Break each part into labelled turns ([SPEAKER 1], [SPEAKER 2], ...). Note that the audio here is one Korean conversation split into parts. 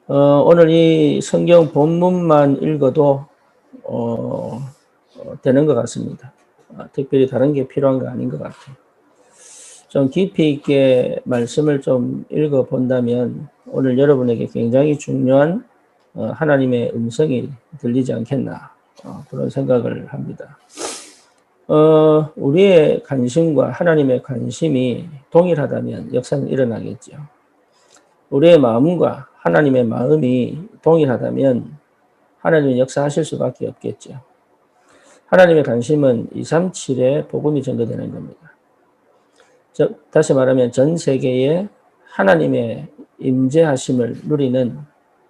[SPEAKER 1] 오늘 이 성경 본문만 읽어도 되는 것 같습니다. 특별히 다른 게 필요한 거 아닌 것 같아요. 좀 깊이 있게 말씀을 좀 읽어본다면 오늘 여러분에게 굉장히 중요한 하나님의 음성이 들리지 않겠나 그런 생각을 합니다. 우리의 관심과 하나님의 관심이 동일하다면 역사는 일어나겠죠. 우리의 마음과 하나님의 마음이 동일하다면 하나님은 역사하실 수밖에 없겠죠. 하나님의 관심은 237에 복음이 전도되는 겁니다. 다시 말하면 전 세계에 하나님의 임재하심을 누리는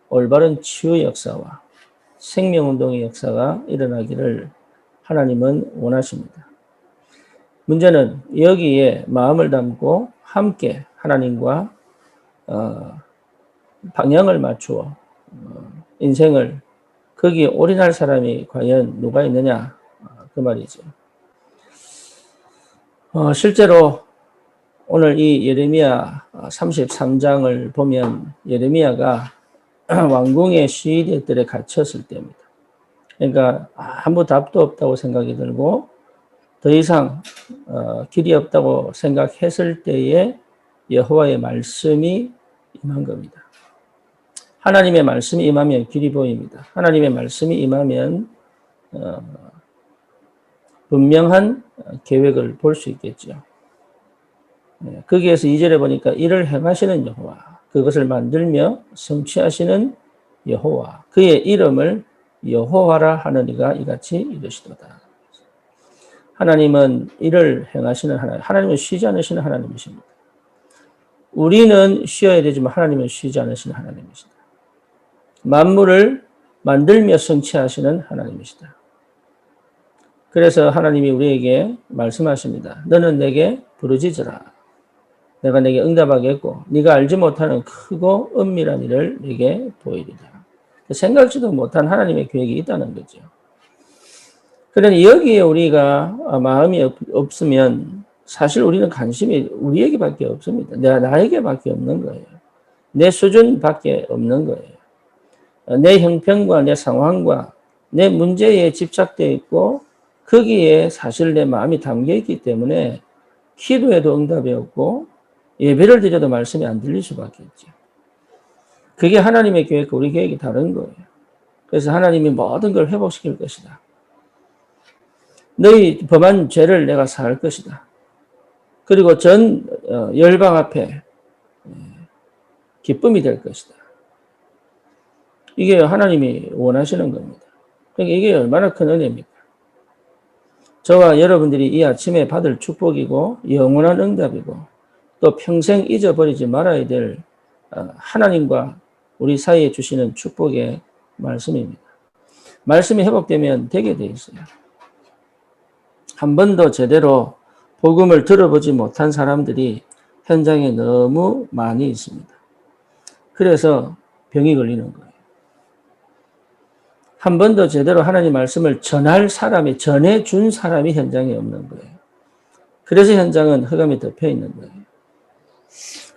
[SPEAKER 1] 올바른 치유 역사와 생명운동의 역사가 일어나기를 하나님은 원하십니다. 문제는 여기에 마음을 담고 함께 하나님과 방향을 맞추어 인생을 거기에 올인할 사람이 과연 누가 있느냐 그 말이죠. 실제로 오늘 이 예레미야 33장을 보면 예레미야가 왕궁의 시위대들에 갇혔을 때입니다. 그러니까 아무 답도 없다고 생각이 들고 더 이상 길이 없다고 생각했을 때에 여호와의 말씀이 임한 겁니다. 하나님의 말씀이 임하면 길이 보입니다. 하나님의 말씀이 임하면 분명한 계획을 볼 수 있겠죠. 거기에서 2절에 보니까 이를 행하시는 여호와, 그것을 만들며 성취하시는 여호와, 그의 이름을 여호와라 하느니가 이같이 이르시도다. 하나님은 이를 행하시는 하나님, 하나님은 쉬지 않으시는 하나님이십니다. 우리는 쉬어야 되지만 하나님은 쉬지 않으시는 하나님이시다. 만물을 만들며 성취하시는 하나님이시다. 그래서 하나님이 우리에게 말씀하십니다. 너는 내게 부르짖으라. 내가 내게 응답하겠고 네가 알지 못하는 크고 은밀한 일을 내게 보이리라. 생각지도 못한 하나님의 계획이 있다는 거죠. 그러니 여기에 우리가 마음이 없으면 사실 우리는 관심이 우리에게밖에 없습니다. 나에게밖에 없는 거예요. 내 수준밖에 없는 거예요. 내 형편과 내 상황과 내 문제에 집착되어 있고 거기에 사실 내 마음이 담겨 있기 때문에 기도해도 응답이 없고 예배를 드려도 말씀이 안 들릴 수밖에 없죠. 그게 하나님의 계획과 우리 계획이 다른 거예요. 그래서 하나님이 모든 걸 회복시킬 것이다. 너희 범한 죄를 내가 사할 것이다. 그리고 전 열방 앞에 기쁨이 될 것이다. 이게 하나님이 원하시는 겁니다. 그러니까 이게 얼마나 큰 은혜입니까? 저와 여러분들이 이 아침에 받을 축복이고 영원한 응답이고 또 평생 잊어버리지 말아야 될 하나님과 우리 사이에 주시는 축복의 말씀입니다. 말씀이 회복되면 되게 돼 있어요. 한 번도 제대로 복음을 들어보지 못한 사람들이 현장에 너무 많이 있습니다. 그래서 병이 걸리는 거예요. 한 번도 제대로 하나님 말씀을 전해준 사람이 현장에 없는 거예요. 그래서 현장은 흑암이 덮여 있는 거예요.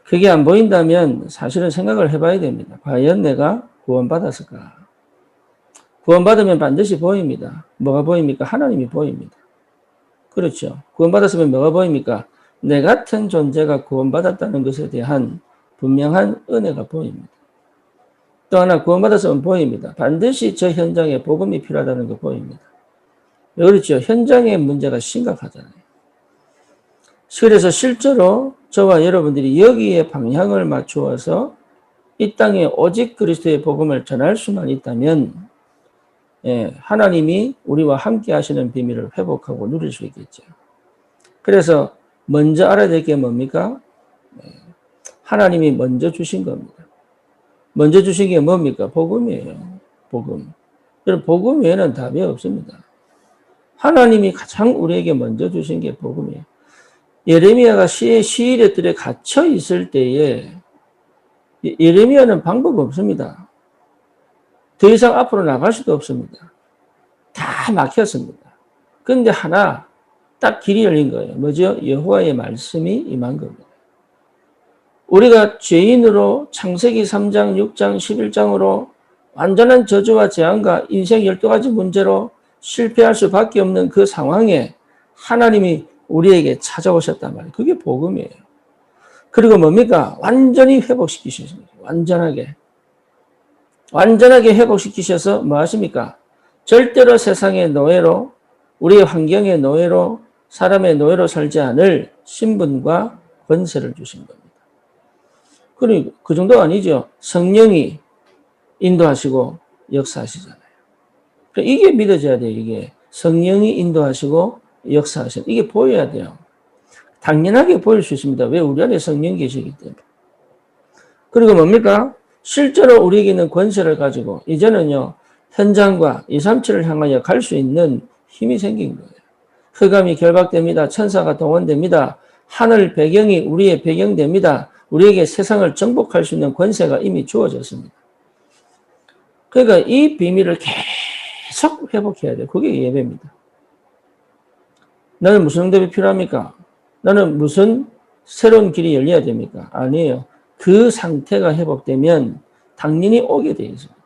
[SPEAKER 1] 그게 안 보인다면 사실은 생각을 해봐야 됩니다. 과연 내가 구원받았을까? 구원받으면 반드시 보입니다. 뭐가 보입니까? 하나님이 보입니다. 그렇죠. 구원받았으면 뭐가 보입니까? 내 같은 존재가 구원받았다는 것에 대한 분명한 은혜가 보입니다. 또 하나 구원받았으면 보입니다. 반드시 저 현장에 복음이 필요하다는 거 보입니다. 그렇죠. 현장의 문제가 심각하잖아요. 그래서 실제로 저와 여러분들이 여기에 방향을 맞추어서 이 땅에 오직 그리스도의 복음을 전할 수만 있다면 하나님이 우리와 함께 하시는 비밀을 회복하고 누릴 수 있겠죠. 그래서 먼저 알아야 될 게 뭡니까? 하나님이 먼저 주신 겁니다. 먼저 주신 게 뭡니까? 복음이에요. 복음. 복음 외에는 답이 없습니다. 하나님이 가장 우리에게 먼저 주신 게 복음이에요. 예레미야가 시위대들에 갇혀 있을 때에 예레미야는 방법 없습니다. 더 이상 앞으로 나갈 수도 없습니다. 다 막혔습니다. 그런데 하나 딱 길이 열린 거예요. 뭐죠? 여호와의 말씀이 임한 겁니다. 우리가 죄인으로 창세기 3장, 6장, 11장으로 완전한 저주와 재앙과 인생 12가지 문제로 실패할 수밖에 없는 그 상황에 하나님이 우리에게 찾아오셨단 말이에요. 그게 복음이에요. 그리고 뭡니까? 완전히 회복시키셨습니다. 완전하게 회복시키셔서 뭐 하십니까? 절대로 세상의 노예로, 우리의 환경의 노예로, 사람의 노예로 살지 않을 신분과 권세를 주신 겁니다. 그리고 그 정도가 아니죠. 성령이 인도하시고 역사하시잖아요. 이게 믿어져야 돼요. 이게 성령이 인도하시고 역사하시는, 이게 보여야 돼요. 당연하게 보일 수 있습니다. 왜? 우리 안에 성령이 계시기 때문에. 그리고 뭡니까? 실제로 우리에게 있는 권세를 가지고 이제는요, 현장과 237을 향하여 갈 수 있는 힘이 생긴 거예요. 흑암이 결박됩니다. 천사가 동원됩니다. 하늘 배경이 우리의 배경됩니다. 우리에게 세상을 정복할 수 있는 권세가 이미 주어졌습니다. 그러니까 이 비밀을 계속 회복해야 돼요. 그게 예배입니다. 나는 무슨 응답이 필요합니까? 나는 무슨 새로운 길이 열려야 됩니까? 아니에요. 그 상태가 회복되면 당연히 오게 되어 있습니다.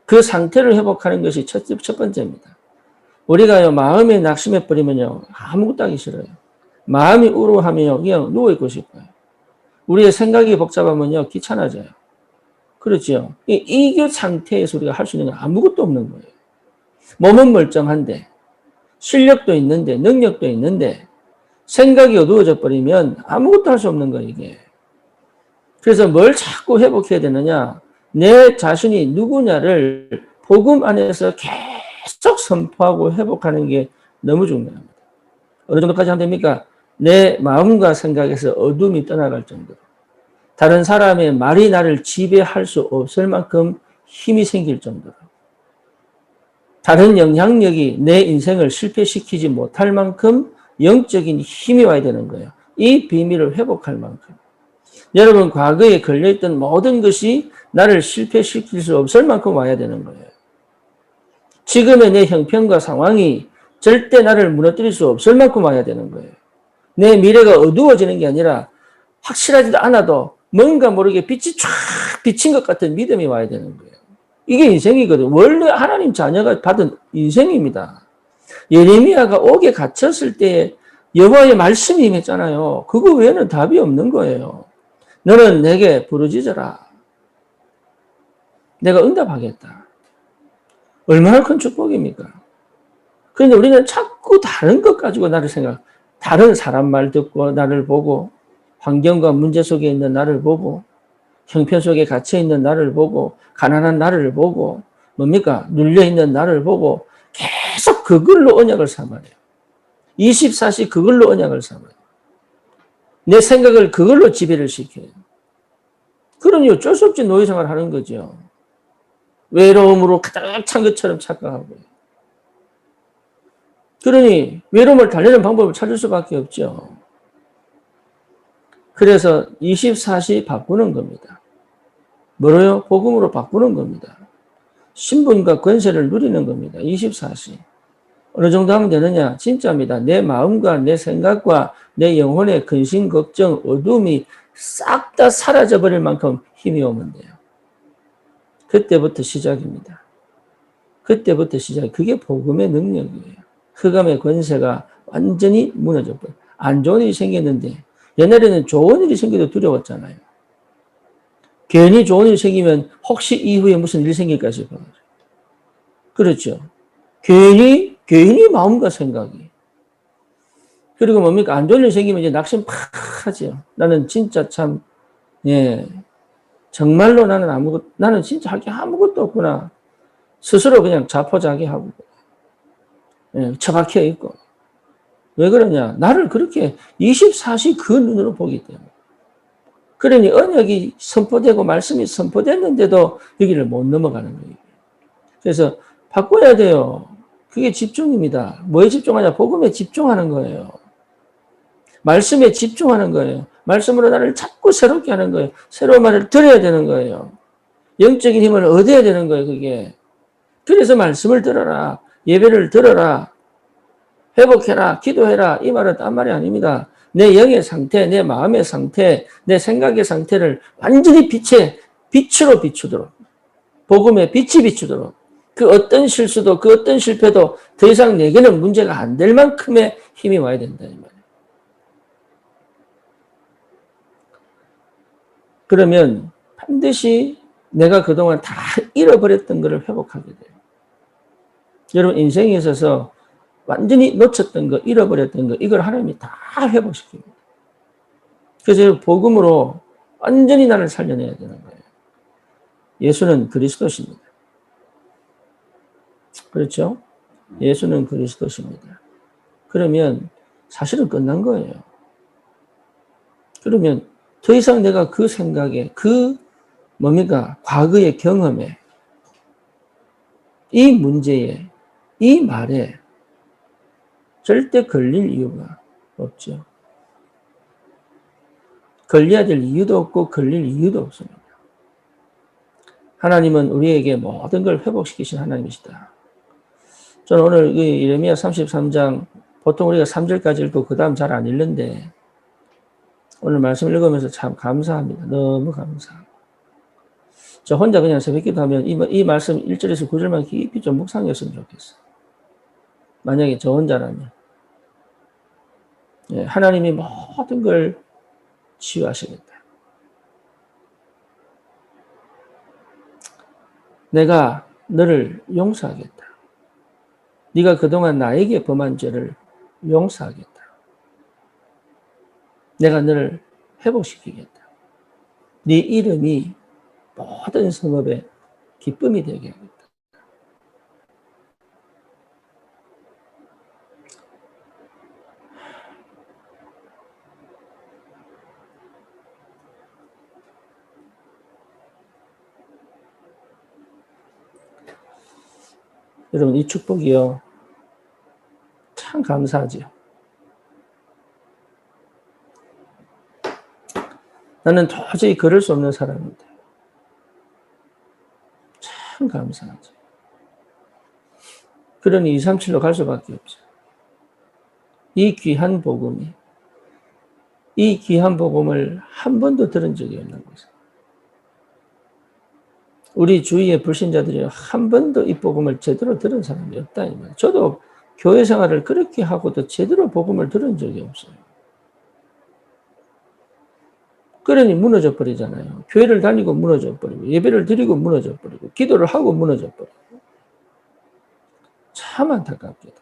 [SPEAKER 1] 그 상태를 회복하는 것이 첫 번째입니다. 우리가요, 마음에 낙심해 버리면요, 아무것도 하기 싫어요. 마음이 우울하면요, 그냥 누워있고 싶어요. 우리의 생각이 복잡하면요, 귀찮아져요. 그렇죠. 이 상태에서 우리가 할 수 있는 건 아무것도 없는 거예요. 몸은 멀쩡한데, 실력도 있는데, 능력도 있는데, 생각이 어두워져 버리면 아무것도 할 수 없는 거예요, 이게. 그래서 뭘 자꾸 회복해야 되느냐? 내 자신이 누구냐를 복음 안에서 계속 선포하고 회복하는 게 너무 중요합니다. 어느 정도까지 하면 됩니까? 내 마음과 생각에서 어둠이 떠나갈 정도로. 다른 사람의 말이 나를 지배할 수 없을 만큼 힘이 생길 정도로. 다른 영향력이 내 인생을 실패시키지 못할 만큼 영적인 힘이 와야 되는 거예요. 이 비밀을 회복할 만큼. 여러분, 과거에 걸려있던 모든 것이 나를 실패시킬 수 없을 만큼 와야 되는 거예요. 지금의 내 형편과 상황이 절대 나를 무너뜨릴 수 없을 만큼 와야 되는 거예요. 내 미래가 어두워지는 게 아니라 확실하지도 않아도 뭔가 모르게 빛이 쫙 비친 것 같은 믿음이 와야 되는 거예요. 이게 인생이거든. 원래 하나님 자녀가 받은 인생입니다. 예레미야가 옥에 갇혔을 때 여호와의 말씀이 임했잖아요. 그거 외에는 답이 없는 거예요. 너는 내게 부르짖어라. 내가 응답하겠다. 얼마나 큰 축복입니까? 그런데 우리는 자꾸 다른 것 가지고 나를 다른 사람 말 듣고 나를 보고, 환경과 문제 속에 있는 나를 보고, 형편 속에 갇혀있는 나를 보고, 가난한 나를 보고, 뭡니까? 눌려있는 나를 보고, 계속 그걸로 언약을 삼아요. 24시 그걸로 언약을 삼아요. 내 생각을 그걸로 지배를 시켜요. 그러니 어쩔 수 없이 노예생활을 하는 거죠. 외로움으로 가득 찬 것처럼 착각하고요. 그러니 외로움을 달래는 방법을 찾을 수밖에 없죠. 그래서 24시 바꾸는 겁니다. 뭐로요? 복음으로 바꾸는 겁니다. 신분과 권세를 누리는 겁니다. 24시. 어느 정도 하면 되느냐? 진짜입니다. 내 마음과 내 생각과 내 영혼의 근심, 걱정, 어둠이 싹 다 사라져버릴 만큼 힘이 오면 돼요. 그때부터 시작입니다. 그때부터 시작. 그게 복음의 능력이에요. 흑암의 권세가 완전히 무너져 버려요. 안 좋은 일이 생겼는데, 옛날에는 좋은 일이 생겨도 두려웠잖아요. 괜히 좋은 일이 생기면 혹시 이후에 무슨 일이 생길까 싶어요. 그렇죠. 괜히 마음과 생각이. 그리고 뭡니까? 안 좋은 일이 생기면 이제 낙심 팍 하죠. 나는 진짜 참, 정말로 나는 진짜 할 게 아무것도 없구나. 스스로 그냥 자포자기하고, 처박혀 있고. 왜 그러냐? 나를 그렇게 24시 그 눈으로 보기 때문에. 그러니 언약이 선포되고 말씀이 선포됐는데도 여기를 못 넘어가는 거예요. 그래서 바꿔야 돼요. 그게 집중입니다. 뭐에 집중하냐? 복음에 집중하는 거예요. 말씀에 집중하는 거예요. 말씀으로 나를 자꾸 새롭게 하는 거예요. 새로운 말을 들어야 되는 거예요. 영적인 힘을 얻어야 되는 거예요, 그게. 그래서 말씀을 들어라. 예배를 들어라. 회복해라. 기도해라. 이 말은 딴 말이 아닙니다. 내 영의 상태, 내 마음의 상태, 내 생각의 상태를 완전히 빛으로 비추도록, 복음의 빛이 비추도록, 그 어떤 실수도 그 어떤 실패도 더 이상 내게는 문제가 안 될 만큼의 힘이 와야 된다 이 말이에요. 그러면 반드시 내가 그동안 다 잃어버렸던 것을 회복하게 돼요. 여러분 인생에 있어서 완전히 놓쳤던 거, 잃어버렸던 거, 이걸 하나님이 다 회복시킵니다. 그래서 복음으로 완전히 나를 살려내야 되는 거예요. 예수는 그리스도십니다. 그렇죠? 예수는 그리스도십니다. 그러면 사실은 끝난 거예요. 그러면 더 이상 내가 그 생각에, 그 뭡니까? 과거의 경험에, 이 문제에, 이 말에 절대 걸릴 이유가 없죠. 걸려야 될 이유도 없고 걸릴 이유도 없습니다. 하나님은 우리에게 모든 걸 회복시키신 하나님이시다. 저는 오늘 예레미야 33장 보통 우리가 3절까지 읽고 그 다음 잘 안 읽는데 오늘 말씀 읽으면서 참 감사합니다. 너무 감사합니다. 저 혼자 그냥 새벽기도 하면 이 말씀 1절에서 9절만 깊이 좀 묵상했으면 좋겠어요. 만약에 저 혼자라면. 예, 하나님이 모든 걸 치유하시겠다. 내가 너를 용서하겠다. 네가 그동안 나에게 범한 죄를 용서하겠다. 내가 너를 회복시키겠다. 네 이름이 모든 성읍에 기쁨이 되게 하겠다. 여러분 이 축복이요. 참 감사하죠. 나는 도저히 걸을 수 없는 사람인데 참 감사하죠. 그러니 237로 갈 수밖에 없죠. 이 귀한 복음을 한 번도 들은 적이 없는 것은 우리 주위의 불신자들이 한 번도 이 복음을 제대로 들은 사람이 없다 이 말이에요. 저도 교회 생활을 그렇게 하고도 제대로 복음을 들은 적이 없어요. 그러니 무너져 버리잖아요. 교회를 다니고 무너져 버리고 예배를 드리고 무너져 버리고 기도를 하고 무너져 버리고 참 안타깝게도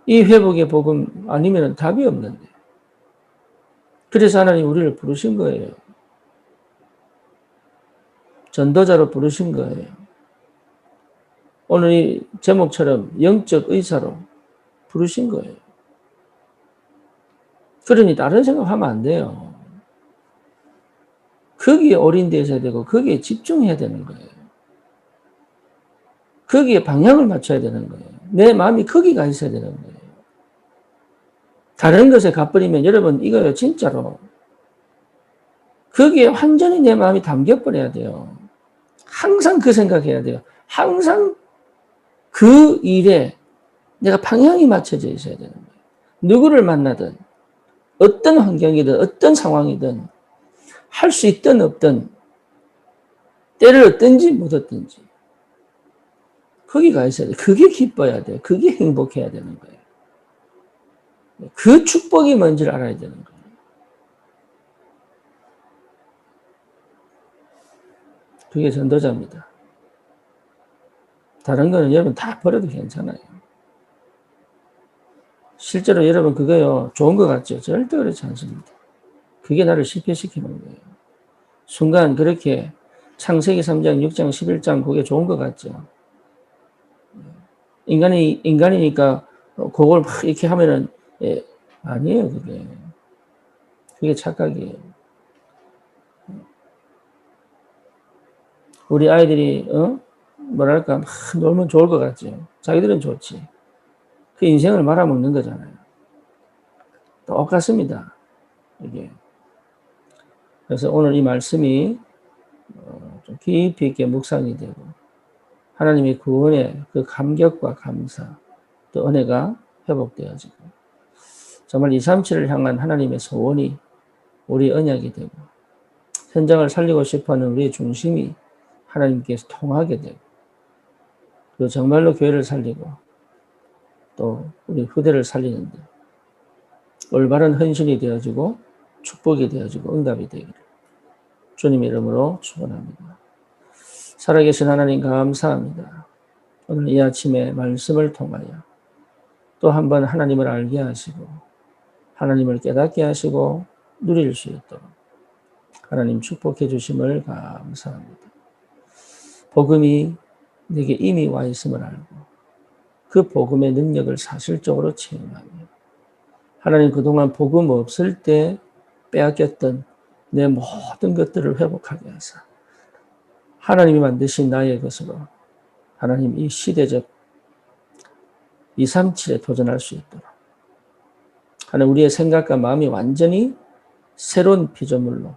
[SPEAKER 1] 이 회복의 복음 아니면 답이 없는데 그래서 하나님 우리를 부르신 거예요. 전도자로 부르신 거예요. 오늘 이 제목처럼 영적 의사로 부르신 거예요. 그러니 다른 생각하면 안 돼요. 거기에 올인되어 있어야 되고 거기에 집중해야 되는 거예요. 거기에 방향을 맞춰야 되는 거예요. 내 마음이 거기가 있어야 되는 거예요. 다른 것에 가버리면 여러분 이거요 진짜로 거기에 완전히 내 마음이 담겨버려야 돼요. 항상 그 생각해야 돼요. 항상 그 일에 내가 방향이 맞춰져 있어야 되는 거예요. 누구를 만나든 어떤 환경이든 어떤 상황이든 할 수 있든 없든 때를 얻든지 못 얻든지 거기가 있어야 돼요. 그게 기뻐야 돼요. 그게 행복해야 되는 거예요. 그 축복이 뭔지를 알아야 되는 거예요. 그게 전도자입니다. 다른 거는 여러분 다 버려도 괜찮아요. 실제로 여러분 그거요 좋은 것 같죠? 절대 그렇지 않습니다. 그게 나를 실패시키는 거예요. 순간 그렇게 창세기 3장, 6장, 11장 그게 좋은 것 같죠? 인간이니까 그걸 막 이렇게 하면은 예, 아니에요 그게. 그게 착각이에요. 우리 아이들이 뭐랄까 막 놀면 좋을 것 같죠. 자기들은 좋지. 그 인생을 말아먹는 거잖아요. 똑같습니다. 이게. 그래서 오늘 이 말씀이 좀 깊이 있게 묵상이 되고 하나님의 구원의 그 감격과 감사 또 은혜가 회복되어지고 정말 237을 향한 하나님의 소원이 우리 언약이 되고 현장을 살리고 싶어하는 우리의 중심이 하나님께서 통하게 되고 그리고 정말로 교회를 살리고 또 우리 후대를 살리는데 올바른 헌신이 되어지고 축복이 되어지고 응답이 되기를 주님 이름으로 축원합니다. 살아계신 하나님 감사합니다. 오늘 이 아침에 말씀을 통하여 또 한 번 하나님을 알게 하시고 하나님을 깨닫게 하시고 누릴 수 있도록 하나님 축복해 주심을 감사합니다. 복음이 내게 이미 와 있음을 알고 그 복음의 능력을 사실적으로 체험하며 하나님 그동안 복음 없을 때 빼앗겼던 내 모든 것들을 회복하게 하사 하나님이 만드신 나의 것으로 하나님 이 시대적 237에 도전할 수 있도록 하나님 우리의 생각과 마음이 완전히 새로운 피조물로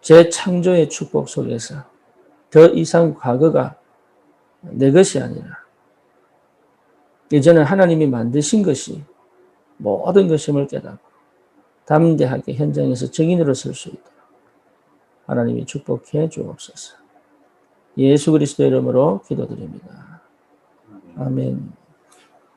[SPEAKER 1] 재창조의 축복 속에서 더 이상 과거가 내 것이 아니라 이제는 하나님이 만드신 것이 모든 것임을 깨닫고 담대하게 현장에서 증인으로 설 수 있도록 하나님이 축복해 주옵소서. 예수 그리스도의 이름으로 기도드립니다. 아멘.